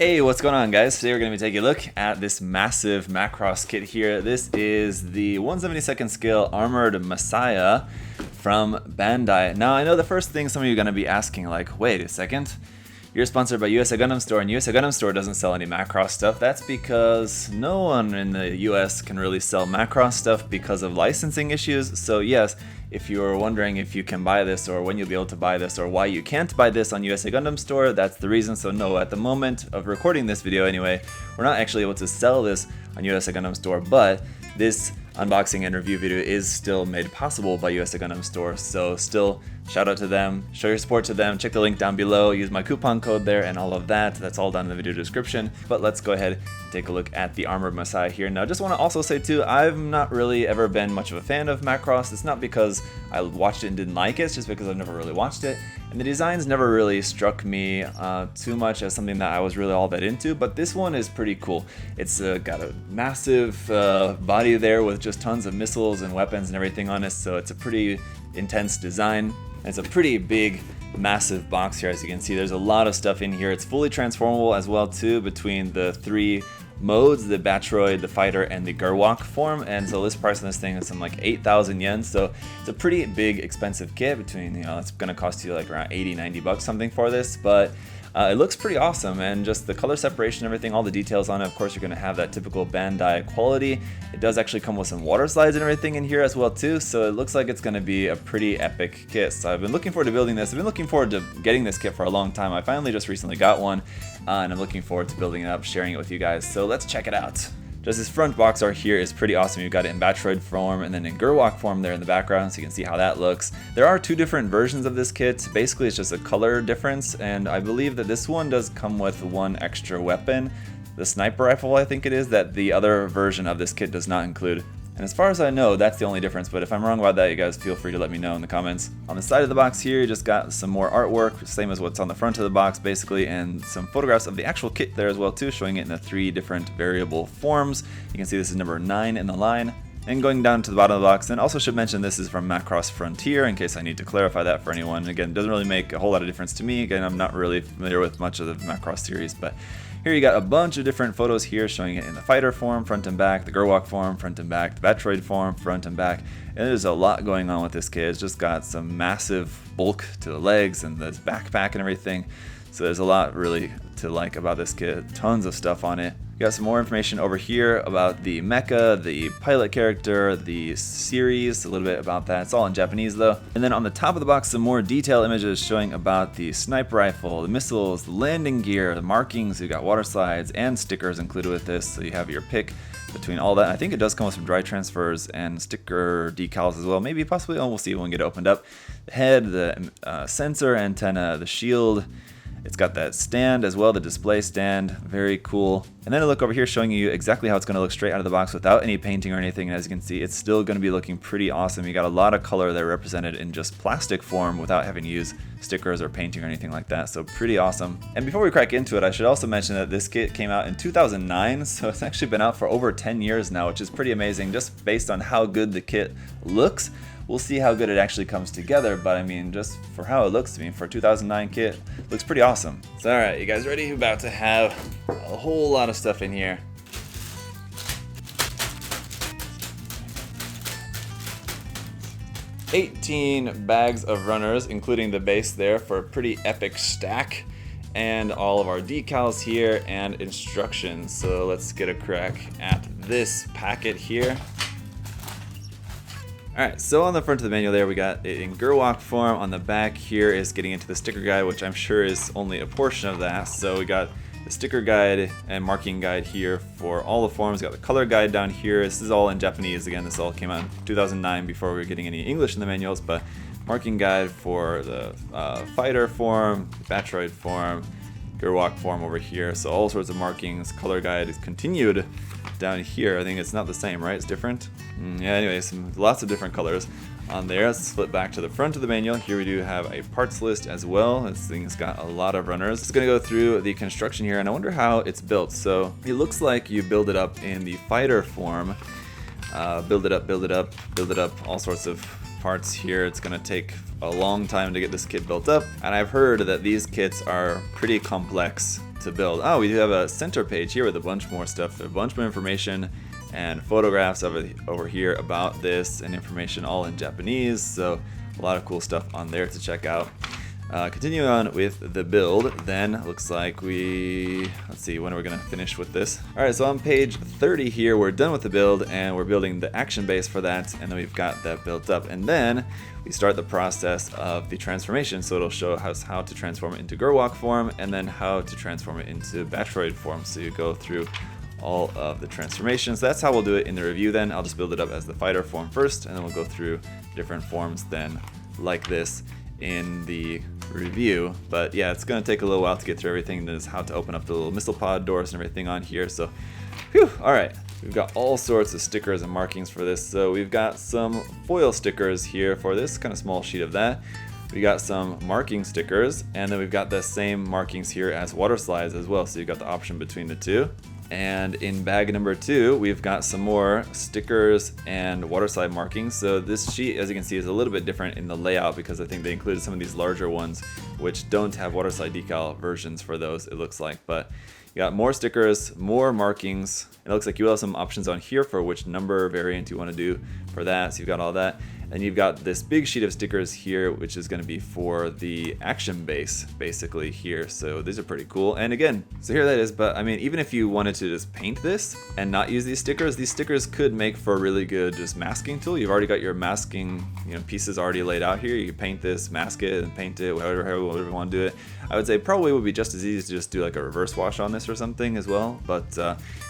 Hey, what's going on, guys? Today we're going to be taking a look at this massive Macross kit here. This is the 1/72nd scale Armored Messiah from Bandai. Now, I know the first thing some of you are going to be asking, like, wait a second, you're sponsored by USA Gundam Store, and USA Gundam Store doesn't sell any Macross stuff. That's because no one in the US can really sell Macross stuff because of licensing issues. So yes, if you're wondering if you can buy this or when you'll be able to buy this or why you can't buy this on USA Gundam Store, that's the reason. So no, at the moment of recording this video anyway, we're not actually able to sell this on USA Gundam Store, but this unboxing and review video is still made possible by USA Gundam Store. So still, shout out to them, show your support to them, check the link down below, use my coupon code there and all of that. That's all down in the video description. But let's go ahead and take a look at the Armored Messiah here. Now, just want to also say too, I've not really ever been much of a fan of Macross. It's not because I watched it and didn't like it, it's just because I've never really watched it. And the designs never really struck me too much as something that I was really all that into, but this one is pretty cool. It's got a massive body there with just tons of missiles and weapons and everything on it, so it's a pretty intense design. It's a pretty big, massive box here, as you can see. There's a lot of stuff in here. It's fully transformable as well too between the three modes, the Battroid, the Fighter, and the Gerwalk form. And so list price on this thing is some like 8,000 yen. So it's a pretty big, expensive kit. Between, you know, it's gonna cost you like around 80-90 bucks something for this, but it looks pretty awesome, and just the color separation, everything, all the details on it. Of course, you're gonna have that typical Bandai quality. It does actually come with some water slides and everything in here as well too, so it looks like it's gonna be a pretty epic kit. So I've been looking forward to building this. I've been looking forward to getting this kit for a long time. I finally just recently got one, and I'm looking forward to building it up, sharing it with you guys. So let's check it out. Just this front box art here is pretty awesome. You've got it in Battroid form and then in Gerwalk form there in the background, so you can see how that looks. There are two different versions of this kit. Basically, it's just a color difference, and I believe that this one does come with one extra weapon, the sniper rifle, I think it is, that the other version of this kit does not include. And as far as I know, that's the only difference, but if I'm wrong about that, you guys feel free to let me know in the comments. On the side of the box here, you just got some more artwork, same as what's on the front of the box basically, and some photographs of the actual kit there as well too, showing it in the three different variable forms. You can see this is number 9 in the line. And going down to the bottom of the box, and also should mention this is from Macross Frontier, in case I need to clarify that for anyone. Again, it doesn't really make a whole lot of difference to me. Again, I'm not really familiar with much of the Macross series, but here you got a bunch of different photos here showing it in the Fighter form, front and back, the Gerwalk form, front and back, the Battroid form, front and back. And there's a lot going on with this kit. It's just got some massive bulk to the legs and the backpack and everything. So there's a lot really to like about this kit. Tons of stuff on it. We got some more information over here about the mecha, the pilot character, the series, a little bit about that. It's all in Japanese though. And then on the top of the box, some more detailed images showing about the sniper rifle, the missiles, the landing gear, the markings. You got water slides and stickers included with this, so you have your pick between all that. I think it does come with some dry transfers and sticker decals as well. Maybe possibly, we'll see when we get it opened up. The head, the sensor antenna, the shield. It's got that stand as well, the display stand, very cool. And then a look over here showing you exactly how it's gonna look straight out of the box without any painting or anything. And as you can see, it's still gonna be looking pretty awesome. You got a lot of color there represented in just plastic form without having to use stickers or painting or anything like that. So pretty awesome. And before we crack into it, I should also mention that this kit came out in 2009. So it's actually been out for over 10 years now, which is pretty amazing just based on how good the kit looks. We'll see how good it actually comes together, but I mean, just for how it looks to me, for a 2009 kit, looks pretty awesome. So alright, you guys ready? We're about to have a whole lot of stuff in here. $18 bags of runners, including the base there for a pretty epic stack, and all of our decals here and instructions. So let's get a crack at this packet here. Alright, so on the front of the manual there, we got it in Gerwalk form. On the back here is getting into the sticker guide, which I'm sure is only a portion of that. So we got the sticker guide and marking guide here for all the forms. We got the color guide down here. This is all in Japanese. Again, this all came out in 2009 before we were getting any English in the manuals, but marking guide for the Fighter form, Battroid form, Gerwalk form over here. So all sorts of markings. Color guide is continued down here. I think it's not the same, right? It's different. Yeah, anyway, lots of different colors on there. Let's flip back to the front of the manual. Here we do have a parts list as well. This thing's got a lot of runners. It's going to go through the construction here, and I wonder how it's built. So it looks like you build it up in the Fighter form. Build it up, build it up, build it up, all sorts of parts here. It's going to take a long time to get this kit built up, and I've heard that these kits are pretty complex to build. Oh, we do have a center page here with a bunch more stuff, a bunch more information and photographs over here about this, and information all in Japanese, so a lot of cool stuff on there to check out. Continuing on with the build, then looks like let's see, when are we gonna finish with this? Alright, so on page 30 here, we're done with the build, and we're building the action base for that, and then we've got that built up, and then we start the process of the transformation. So it'll show us how to transform it into Gerwalk form, and then how to transform it into Battroid form. So you go through all of the transformations. That's how we'll do it in the review then. I'll just build it up as the fighter form first, and then we'll go through different forms then like this in the review. But yeah, it's going to take a little while to get through everything. There's how to open up the little missile pod doors and everything on here. So, whew, alright. We've got all sorts of stickers and markings for this. So we've got some foil stickers here for this kind of small sheet of that. We got some marking stickers, and then we've got the same markings here as water slides as well. So you've got the option between the two. And in bag number 2, we've got some more stickers and water slide markings. So this sheet, as you can see, is a little bit different in the layout because I think they included some of these larger ones which don't have water slide decal versions for those, it looks like. But you got more stickers, more markings. It looks like you have some options on here for which number variant you want to do for that. So you've got all that. And you've got this big sheet of stickers here, which is going to be for the action base, basically here. So these are pretty cool. And again, so here that is. But I mean, even if you wanted to just paint this and not use these stickers could make for a really good just masking tool. You've already got your masking, pieces already laid out here. You can paint this, mask it, and paint it, whatever you want to do it. I would say probably would be just as easy to just do like a reverse wash on this or something as well. But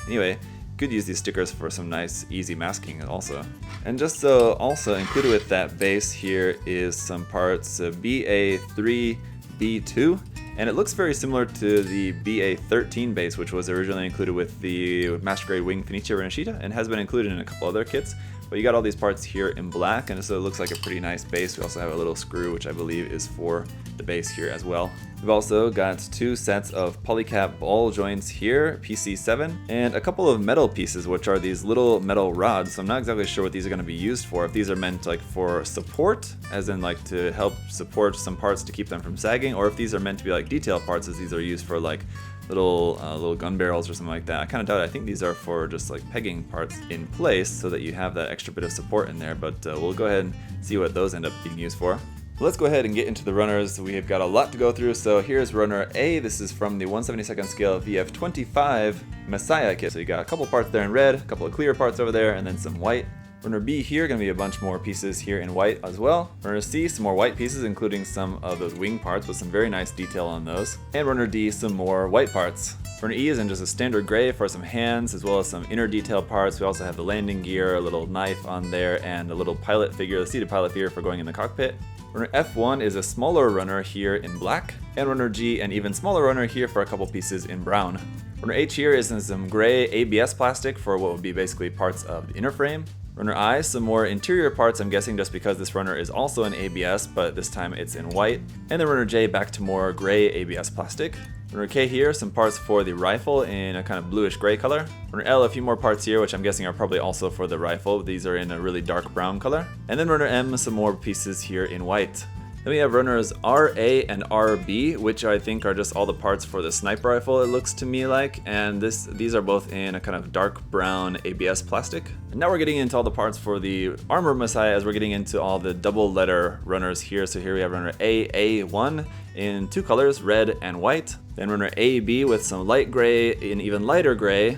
anyway, could use these stickers for some nice easy masking also. And just so also included with that base here is some parts BA3, B2, and it looks very similar to the BA13 base, which was originally included with the Master Grade Wing Fenicia Renashita and has been included in a couple other kits. But you got all these parts here in black, and so it looks like a pretty nice base. We also have a little screw, which I believe is for the base here as well. We've also got 2 sets of polycap ball joints here, PC7, and a couple of metal pieces, which are these little metal rods. So I'm not exactly sure what these are going to be used for. If these are meant like for support, as in like to help support some parts to keep them from sagging, or if these are meant to be like detail parts, as these are used for like little gun barrels or something like that. I kind of doubt it. I think these are for just like pegging parts in place so that you have that extra bit of support in there, but we'll go ahead and see what those end up being used for. Let's go ahead and get into the runners. We have got a lot to go through. So here's runner A. This is from the 1/72nd scale VF25 Messiah kit. So you got a couple parts there in red, a couple of clear parts over there, and then some white. Runner B here, going to be a bunch more pieces here in white as well. Runner C, some more white pieces, including some of those wing parts with some very nice detail on those. And runner D, some more white parts. Runner E is in just a standard gray for some hands, as well as some inner detail parts. We also have the landing gear, a little knife on there, and a little pilot figure, the seated pilot figure for going in the cockpit. Runner F1 is a smaller runner here in black, and runner G, an even smaller runner here for a couple pieces in brown. Runner H here is in some gray ABS plastic for what would be basically parts of the inner frame. Runner I, some more interior parts, I'm guessing just because this runner is also in ABS, but this time it's in white. And then runner J, back to more gray ABS plastic. Runner K here, some parts for the rifle in a kind of bluish gray color. Runner L, a few more parts here, which I'm guessing are probably also for the rifle. These are in a really dark brown color. And then runner M, some more pieces here in white. Then we have runners RA and RB, which I think are just all the parts for the sniper rifle, it looks to me like. And these are both in a kind of dark brown ABS plastic. And now we're getting into all the parts for the Armor Messiah as we're getting into all the double letter runners here. So here we have runner AA1 in 2 colors, red and white. Then runner AB with some light gray, an even lighter gray,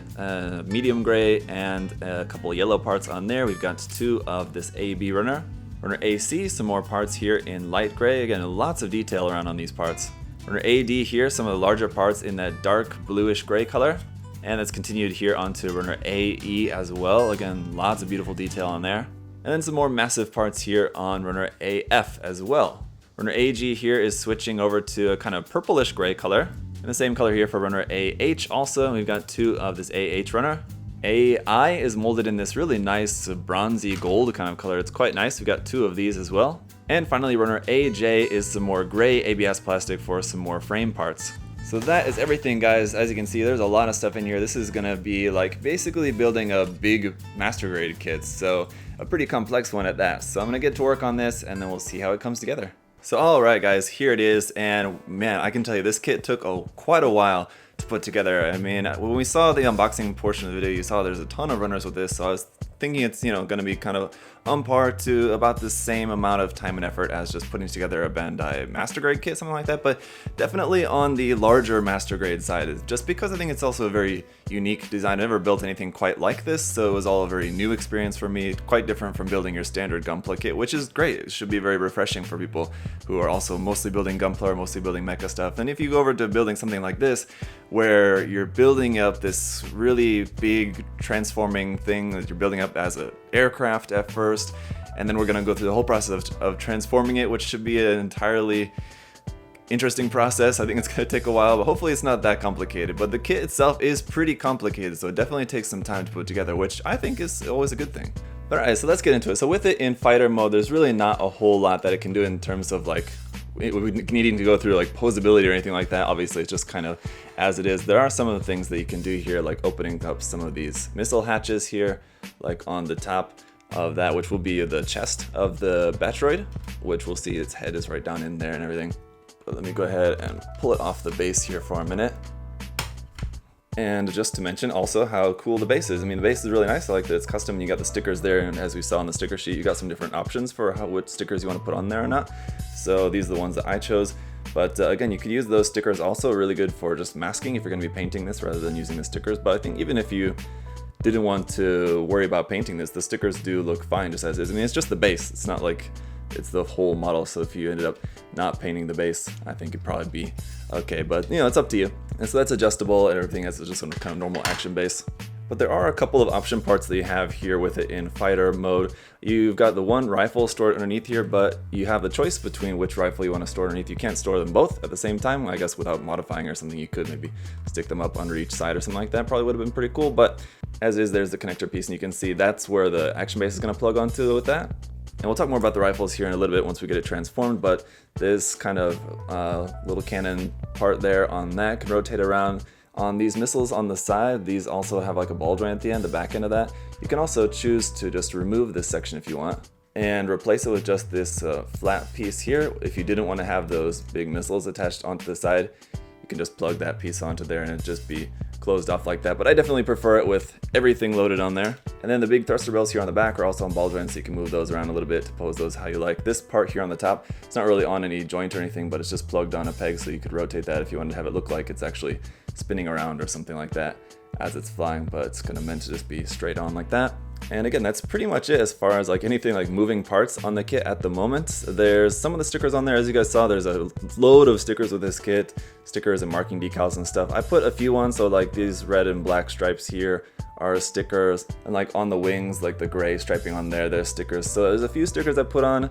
medium gray, and a couple yellow parts on there. We've got 2 of this AB runner. Runner AC, some more parts here in light gray. Again, lots of detail around on these parts. Runner AD here, some of the larger parts in that dark bluish gray color. And that's continued here onto runner AE as well. Again, lots of beautiful detail on there. And then some more massive parts here on runner AF as well. Runner AG here is switching over to a kind of purplish gray color. And the same color here for runner AH also. We've got 2 of this AH runner. AI is molded in this really nice bronzy gold kind of color. It's quite nice. We've got 2 of these as well. And finally, runner AJ is some more gray ABS plastic for some more frame parts. So that is everything, guys. As you can see, there's a lot of stuff in here. This is gonna be like basically building a big master grade kit. So a pretty complex one at that. So I'm gonna get to work on this and then we'll see how it comes together. So alright guys, here it is, and man, I can tell you this kit took quite a while to put together. I mean, when we saw the unboxing portion of the video, you saw there's a ton of runners with this, so I was thinking it's, you know, going to be kind of on par to about the same amount of time and effort as just putting together a Bandai Master Grade kit, something like that, but definitely on the larger Master Grade side, just because I think it's also a very unique design. I never built anything quite like this, so it was all a very new experience for me, quite different from building your standard Gunpla kit, which is great. It should be very refreshing for people who are also mostly building Gunpla or mostly building mecha stuff. And if you go over to building something like this, where you're building up this really big transforming thing that you're building up as an aircraft at first, and then we're going to go through the whole process of transforming it, which should be an entirely interesting process. I think it's going to take a while, but hopefully it's not that complicated. But the kit itself is pretty complicated, so it definitely takes some time to put together, which I think is always a good thing. Alright, so let's get into it. So with it in fighter mode, there's really not a whole lot that it can do in terms of like needing to go through like posability or anything like that. Obviously it's just kind of as it is. There are some of the things that you can do here, like opening up some of these missile hatches here, like on the top of that, which will be the chest of the Battroid, which we'll see its head is right down in there and everything. But let me go ahead and pull it off the base here for a minute. And just to mention also how cool the base is. I mean, the base is really nice. I like that it's custom. You got the stickers there, and as we saw on the sticker sheet, you got some different options for which stickers you want to put on there or not. So these are the ones that I chose. But again, you could use those stickers also, really good for just masking if you're going to be painting this rather than using the stickers. But I think even if you didn't want to worry about painting this, the stickers do look fine just as is. I mean, it's just the base. It's not like it's the whole model, so if you ended up not painting the base, I think it'd probably be okay, but you know, it's up to you. And so that's adjustable, and everything else is just some kind of normal action base. But there are a couple of option parts that you have here with it in fighter mode. You've got the one rifle stored underneath here, but you have the choice between which rifle you want to store underneath. You can't store them both at the same time. I guess without modifying or something, you could maybe stick them up under each side or something like that. Probably would have been pretty cool, but as is, there's the connector piece, and you can see that's where the action base is going to plug onto with that. And we'll talk more about the rifles here in a little bit once we get it transformed, but this kind of little cannon part there on that can rotate around. On these missiles on the side, these also have like a ball joint at the end, the back end of that. You can also choose to just remove this section if you want and replace it with just this flat piece here. If you didn't want to have those big missiles attached onto the side, you can just plug that piece onto there and it'd just be closed off like that, but I definitely prefer it with everything loaded on there. And then the big thruster barrels here on the back are also on ball joints, so you can move those around a little bit to pose those how you like. This part here on the top, it's not really on any joint or anything, but it's just plugged on a peg, so you could rotate that if you wanted to have it look like it's actually spinning around or something like that as it's flying, but it's kind of meant to just be straight on like that. And again, that's pretty much it as far as like anything like moving parts on the kit at the moment. There's some of the stickers on there, as you guys saw, there's a load of stickers with this kit, stickers and marking decals and stuff. I put a few on, so like these red and black stripes here are stickers, and like on the wings, like the gray striping on there, there's stickers. So there's a few stickers I put on.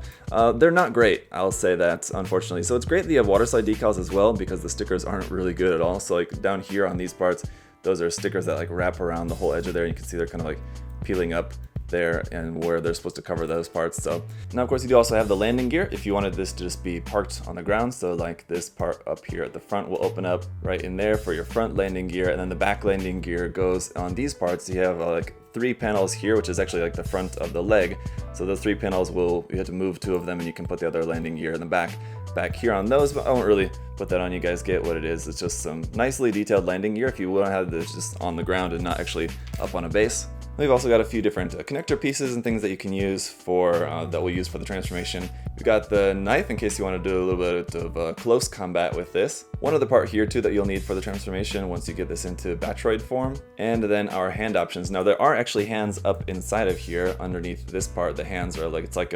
They're not great, I'll say that, unfortunately. So it's great that you have water slide decals as well, because the stickers aren't really good at all. So like down here on these parts, those are stickers that like wrap around the whole edge of there. You can see they're kind of like peeling up there and where they're supposed to cover those parts. So now of course you do also have the landing gear if you wanted this to just be parked on the ground. So like this part up here at the front will open up right in there for your front landing gear, and then the back landing gear goes on these parts. You have like 3 panels here, which is actually like the front of the leg. So those 3 panels you have to move 2 of them, and you can put the other landing gear in the back here on those, but I won't really put that on. You guys get what it is. It's just some nicely detailed landing gear if you want to have this just on the ground and not actually up on a base. We've also got a few different connector pieces and things that you can use for, that we'll use for the transformation. We've got the knife in case you want to do a little bit of close combat with this. One other part here too that you'll need for the transformation once you get this into Battroid form. And then our hand options. Now there are actually hands up inside of here underneath this part. The hands are like, it's like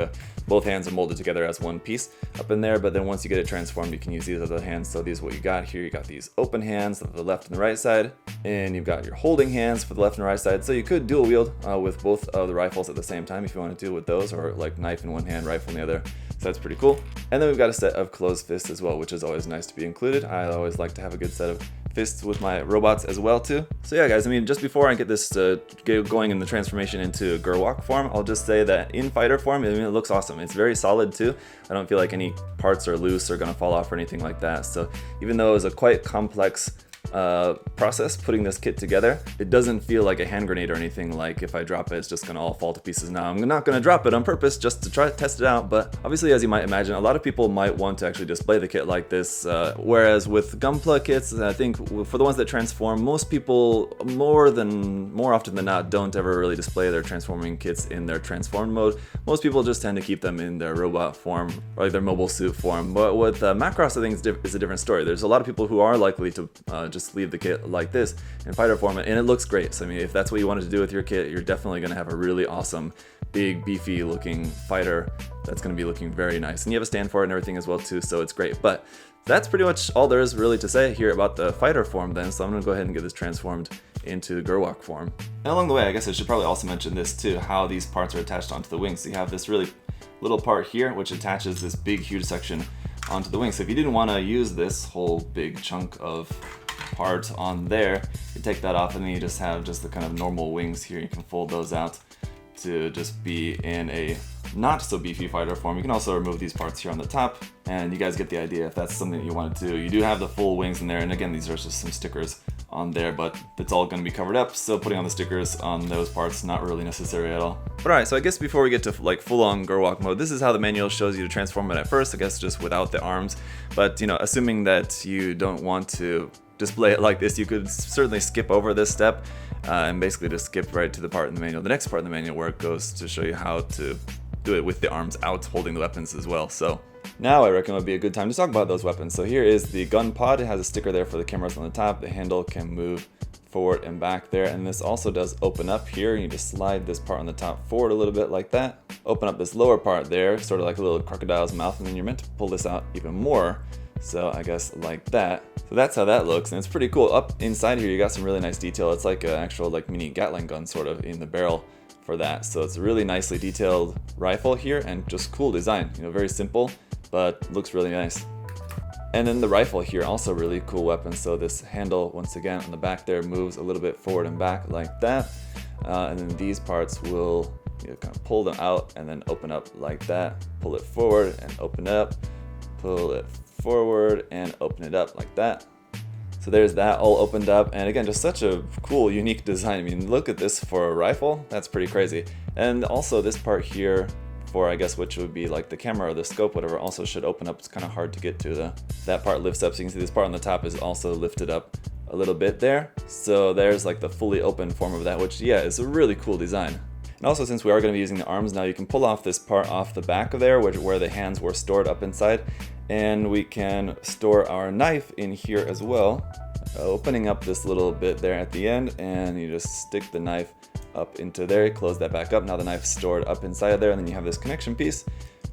both hands are molded together as one piece up in there, but then once you get it transformed, you can use these other hands. So these are what you got here. You got these open hands for the left and the right side, and you've got your holding hands for the left and right side. So you could dual wield with both of the rifles at the same time if you want to do with those, or like knife in one hand, rifle in the other. So that's pretty cool. And then we've got a set of closed fists as well, which is always nice to be included. I always like to have a good set of fists with my robots as well too. So yeah guys, I mean, just before I get this going in the transformation into Gerwalk form, I'll just say that in fighter form, I mean, it looks awesome. It's very solid too. I don't feel like any parts are loose or gonna fall off or anything like that. So even though it was a quite complex process putting this kit together. It doesn't feel like a hand grenade or anything, like if I drop it, it's just gonna all fall to pieces. Now, I'm not gonna drop it on purpose just to try to test it out, but obviously, as you might imagine, a lot of people might want to actually display the kit like this, whereas with Gunpla kits, I think for the ones that transform, most people, more often than not, don't ever really display their transforming kits in their transformed mode. Most people just tend to keep them in their robot form, or like their mobile suit form. But with Macross, I think is a different story. There's a lot of people who are likely to just leave the kit like this in fighter form, and it looks great. So I mean, if that's what you wanted to do with your kit, you're definitely going to have a really awesome, big, beefy looking fighter that's going to be looking very nice. And you have a stand for it and everything as well too, so it's great. But that's pretty much all there is really to say here about the fighter form then, so I'm going to go ahead and get this transformed into Gerwalk form. And along the way, I guess I should probably also mention this too, how these parts are attached onto the wings. So you have this really little part here, which attaches this big, huge section onto the wing. So if you didn't want to use this whole big chunk of part on there, you take that off and then you just have just the kind of normal wings here. You can fold those out to just be in a not so beefy fighter form. You can also remove these parts here on the top, and you guys get the idea if that's something that you want to do. You do have the full wings in there, and again, these are just some stickers on there, but it's all going to be covered up, so putting on the stickers on those parts not really necessary at all. But alright, so I guess before we get to like full-on Gerwalk mode, this is how the manual shows you to transform it at first, I guess just without the arms. But you know, assuming that you don't want to display it like this, you could certainly skip over this step and basically just skip right to the part in the manual. The next part in the manual where it goes to show you how to do it with the arms out, holding the weapons as well. So now I reckon it would be a good time to talk about those weapons. So here is the gun pod. It has a sticker there for the cameras on the top. The handle can move forward and back there, and this also does open up here. You just slide this part on the top forward a little bit like that. Open up this lower part there, sort of like a little crocodile's mouth, and then you're meant to pull this out even more. So I guess like that. So that's how that looks, and it's pretty cool. Up inside here, you got some really nice detail. It's like an actual like mini Gatling gun sort of in the barrel for that. So it's a really nicely detailed rifle here, and just cool design. You know, very simple, but looks really nice. And then the rifle here, also really cool weapon. So this handle, once again, on the back there moves a little bit forward and back like that. And then these parts will, you know, kind of pull them out and then open up like that. Pull it forward and open up. Pull it forward and open it up like that. So there's that all opened up, and again, just such a cool, unique design. I mean, look at this for a rifle, that's pretty crazy. And also this part here for, I guess, which would be like the camera or the scope, whatever, also should open up. It's kind of hard to get to. That part lifts up, so you can see this part on the top is also lifted up a little bit there. So there's like the fully open form of that, which, yeah, is a really cool design. And also, since we are going to be using the arms now, you can pull off this part off the back of there, where the hands were stored up inside, and we can store our knife in here as well, opening up this little bit there at the end, and you just stick the knife up into there, close that back up. Now the knife's stored up inside of there, and then you have this connection piece,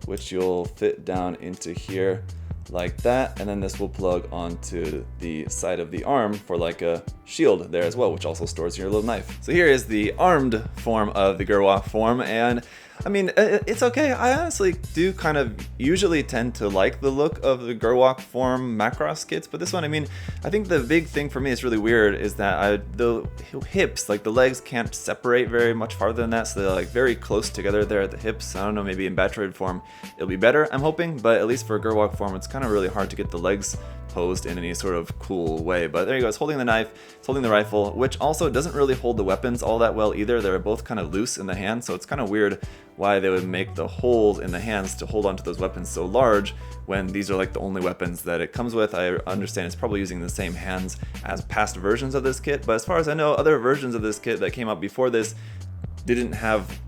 which you'll fit down into here like that, and then this will plug onto the side of the arm for like a shield there as well, which also stores your little knife. So here is the armed form of the Gerwalk form, and I mean, it's okay. I honestly do kind of usually tend to like the look of the Gerwalk form Macross kits, but this one, I mean, I think the big thing for me is really weird is that the hips, like the legs can't separate very much farther than that, so they're like very close together there at the hips. I don't know, maybe in Battroid form it'll be better, I'm hoping, but at least for Gerwalk form, it's kind of really hard to get the legs posed in any sort of cool way. But there you go, it's holding the knife, it's holding the rifle, which also doesn't really hold the weapons all that well either. They're both kind of loose in the hand, so it's kind of weird why they would make the holes in the hands to hold onto those weapons so large when these are like the only weapons that it comes with. I understand it's probably using the same hands as past versions of this kit, but as far as I know, other versions of this kit that came out before this didn't have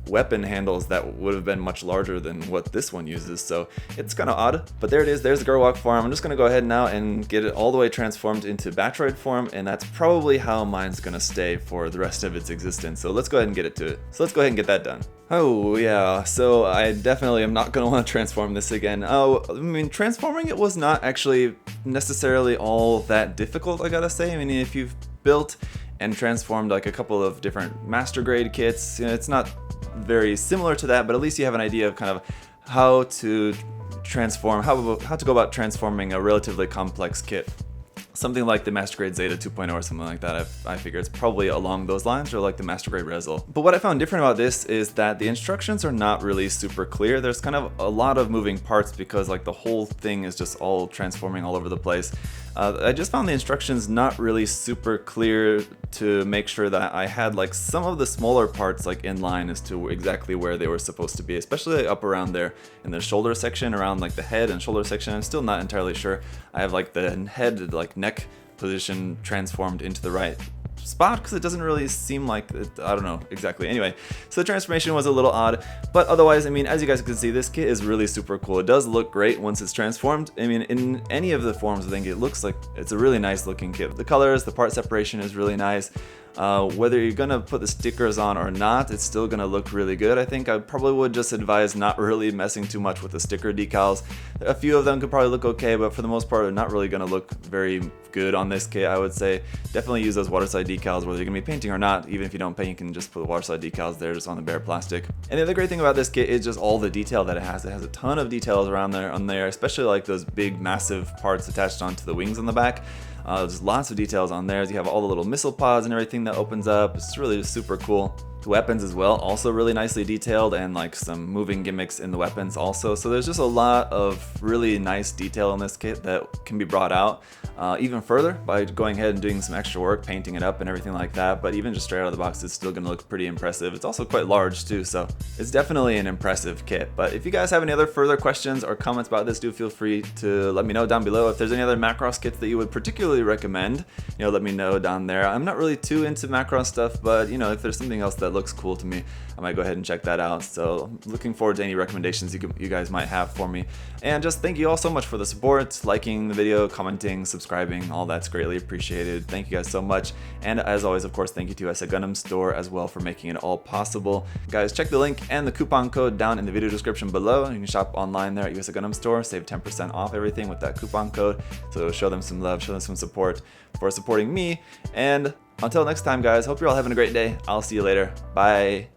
weapon handles that would have been much larger than what this one uses, so it's kind of odd. But there it is, there's the Gerwalk form. I'm just going to go ahead now and get it all the way transformed into Battroid form, and that's probably how mine's going to stay for the rest of its existence. So let's go ahead and get it to it. So let's go ahead and get that done. Oh yeah, so I definitely am not going to want to transform this again. Oh, I mean, transforming it was not actually necessarily all that difficult, I gotta say. I mean, if you've built and transformed like a couple of different master grade kits, you know, it's not very similar to that, but at least you have an idea of kind of how to transform, how to go about transforming a relatively complex kit. Something like the Master Grade Zeta 2.0 or something like that. I figure it's probably along those lines, or like the Master Grade Rezel. But what I found different about this is that the instructions are not really super clear. There's kind of a lot of moving parts because like the whole thing is just all transforming all over the place. I just found the instructions not really super clear to make sure that I had like some of the smaller parts like in line as to exactly where they were supposed to be, especially up around there in the shoulder section, around like the head and shoulder section. I'm still not entirely sure. I have like the head, like neck position transformed into the right spot because it doesn't really seem like it, I don't know exactly. Anyway, so the transformation was a little odd, but otherwise, I mean, as you guys can see, this kit is really super cool. It does look great once it's transformed. I mean, in any of the forms, I think it looks like it's a really nice looking kit. The colors, the part separation is really nice. Whether you're gonna put the stickers on or not, it's still gonna look really good. I think I probably would just advise not really messing too much with the sticker decals. A few of them could probably look okay, but for the most part, they're not really gonna look very good on this kit, I would say. Definitely use those waterside decals, whether you're gonna be painting or not. Even if you don't paint, you can just put the waterside decals there just on the bare plastic. And the other great thing about this kit is just all the detail that it has. It has a ton of details around there, especially like those big massive parts attached onto the wings on the back. There's lots of details on there. You have all the little missile pods and everything that opens up. It's really just super cool. The weapons as well, also really nicely detailed, and like some moving gimmicks in the weapons also. So there's just a lot of really nice detail in this kit that can be brought out even further by going ahead and doing some extra work, painting it up and everything like that. But even just straight out of the box, it's still gonna look pretty impressive. It's also quite large too, so it's definitely an impressive kit. But if you guys have any other further questions or comments about this, do feel free to let me know down below. If there's any other Macross kits that you would particularly recommend, you know, let me know down there. I'm not really too into Macross stuff, but you know, if there's something else that looks cool to me, I might go ahead and check that out. So looking forward to any recommendations you guys might have for me. And just thank you all so much for the support, liking the video, commenting, subscribing, all that's greatly appreciated. Thank you guys so much. And as always, of course, thank you to USA Gundam Store as well for making it all possible. Guys, check the link and the coupon code down in the video description below. You can shop online there at USA Gundam Store, save 10% off everything with that coupon code. So show them some love, show them some support for supporting me. And until next time, guys, hope you're all having a great day. I'll see you later. Bye.